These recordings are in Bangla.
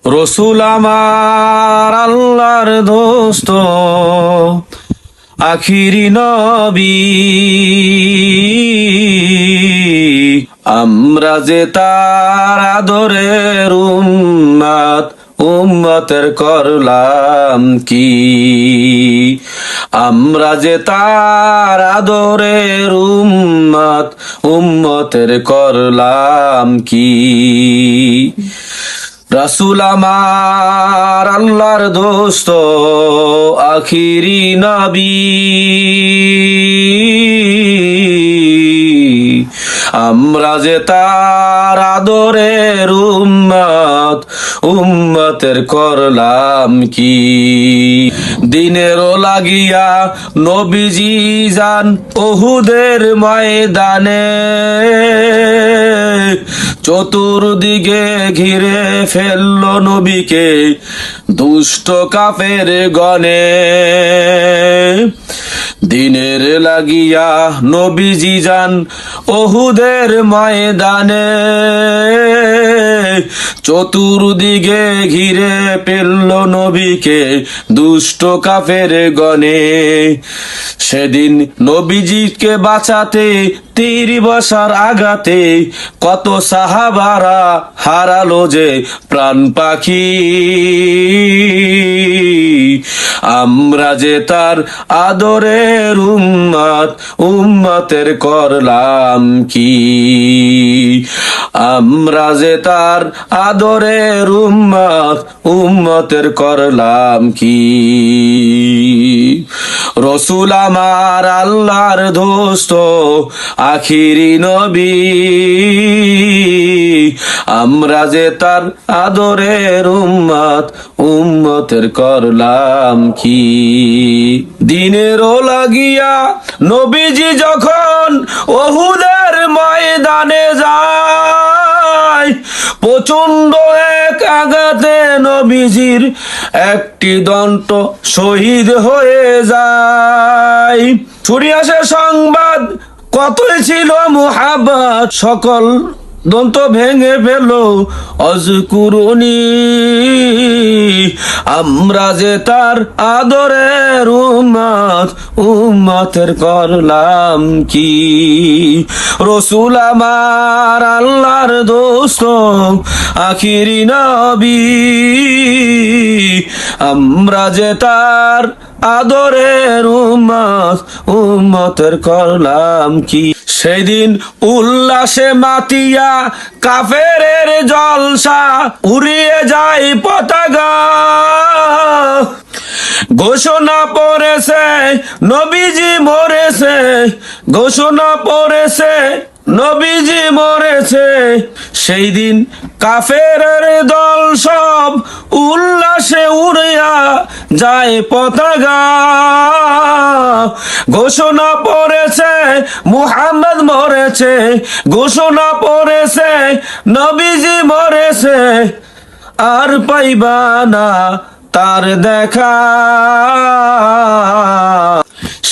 রসুল আমার আল্লাহর দোস্ত, আখিরি নবী। আমরা যে তার আদরের উম্মত, উম্মতের করলাম কি? আমরা যে তার আদরের উম্মত, উম্মতের করলাম কি? রাসূল আমার আল্লাহর দোস্ত, আখিরি নবী। আমরা যে তার আদরের উম্মত, উম্মতের করলাম কি? দিনেরও লাগিয়া নবীজি যান উহুদের ময়দানে, চতুর্দিকে ঘিরে ফেলল নবীকে দুষ্ট কাফের গণে। দিনের লাগিয়া নবীজি যান উহুদের ময়দানে, চতুর্দিকে ঘিরে ফেলল নবীকে দুষ্ট কাফের গণে। সেদিন নবীজিকে বাঁচাতে তীর বর্ষার আঘাতে কত সাহাবারা হারালো যে প্রাণ পাখি। আমরা যে তার আদরের উম্মত, উম্মতের করলাম কি? আমরা যে তার আদরের উম্মত, উম্মতের করলাম কি? রসুল আমার আল্লাহর দোস্ত, আখিরি নবী। আমরা যে তার আদরের উম্মত, উম্মতের করলাম কি? দিনেরও লাগিয়া নবীজি যখন উহুদের ময়দানে যায়, প্রচন্ড এক আঘাতে নবীজির একটি দন্ত শহীদ হয়ে যায়। ছুরি আসে সংবাদ, কতই ছিল মুহাব্বত, সকল দন্ত ভেঙে ফেল অজকুরুনি। আমরা যে তার আদরের উম্মত, উম্মতের করলাম কি? রসুল আমার আল্লাহর দোস্ত, আখিরি নবী। আমরা যে তার আদরের উম্মত, উম্মতের করলাম কি? সেদিন উল্লাসে মাতিয়া কাফেরের জলসা, উড়িয়ে যায় পতাকা। ঘোষণা পড়েছে নবীজি মরেছে, ঘোষণা পড়েছে নবীজি মরেছে। সেই দিন কাফেরের দল সব উল্লাসে উড়িয়া যায় পতাকা। ঘোষণা পড়েছে মুহাম্মদ মরেছে, ঘোষণা পড়েছে নবীজি মরেছে। আর পাইবা না তার দেখা।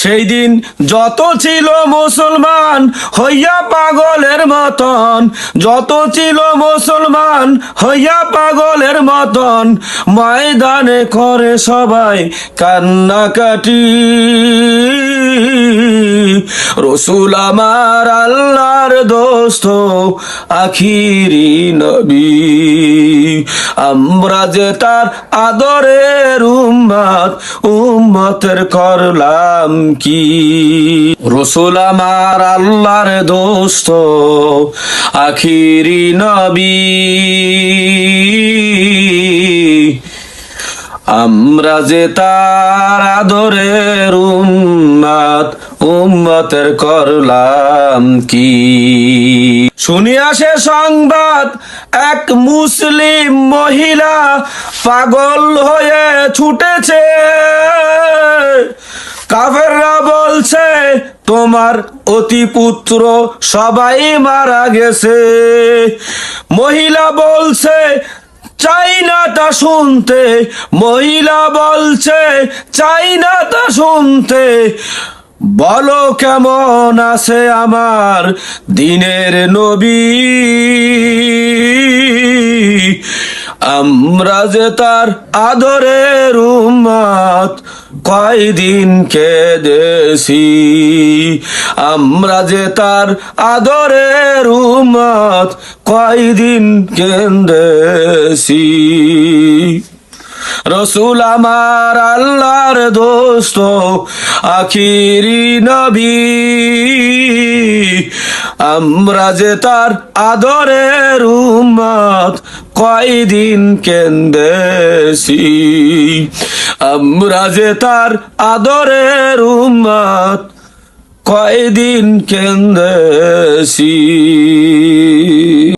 সেই দিন যত ছিল মুসলমান হইয়া পাগলের মতন, যত ছিল মুসলমান হইয়া পাগলের মতন, ময়দানে করে সবাই কান্নাকাটি। রসুল আমার আল্লাহর দোস্ত, আখিরি নবী। আমরা যে তার আদরের উম্মত, উম্মতের করলাম কি? রসুল আমার আল্লাহর দোস্ত, আখিরি নবী। আমরা যে তার আদরের উম্মত, উম্মতের করলাম কি? শুনিয়া সে সংবাদ এক মুসলিম মহিলা পাগল হয়ে ছুটেছে। কাফেররা বলছে তোমার অতি পুত্র সবাই মারা গেছে। মহিলা বলছে চাই না তা শুনতে, মহিলা বলছে চাই না তা শুনতে। বলো কেমন আছে আমার দিনের নবী। আমরা যে তার আদরের উম্মত কয়দিন কেঁদেছি, আমরা যে তার আদরের উম্মত কয়দিন কেঁদেছি। রসুল আমার আল্লাহর দোস্ত আখিরি নবী, আমরা যে তার আদরের উম্মত কয়দিন কেঁদেছি, আমরা যে তার আদরের উম্মত কয়দিন কেঁদেছি।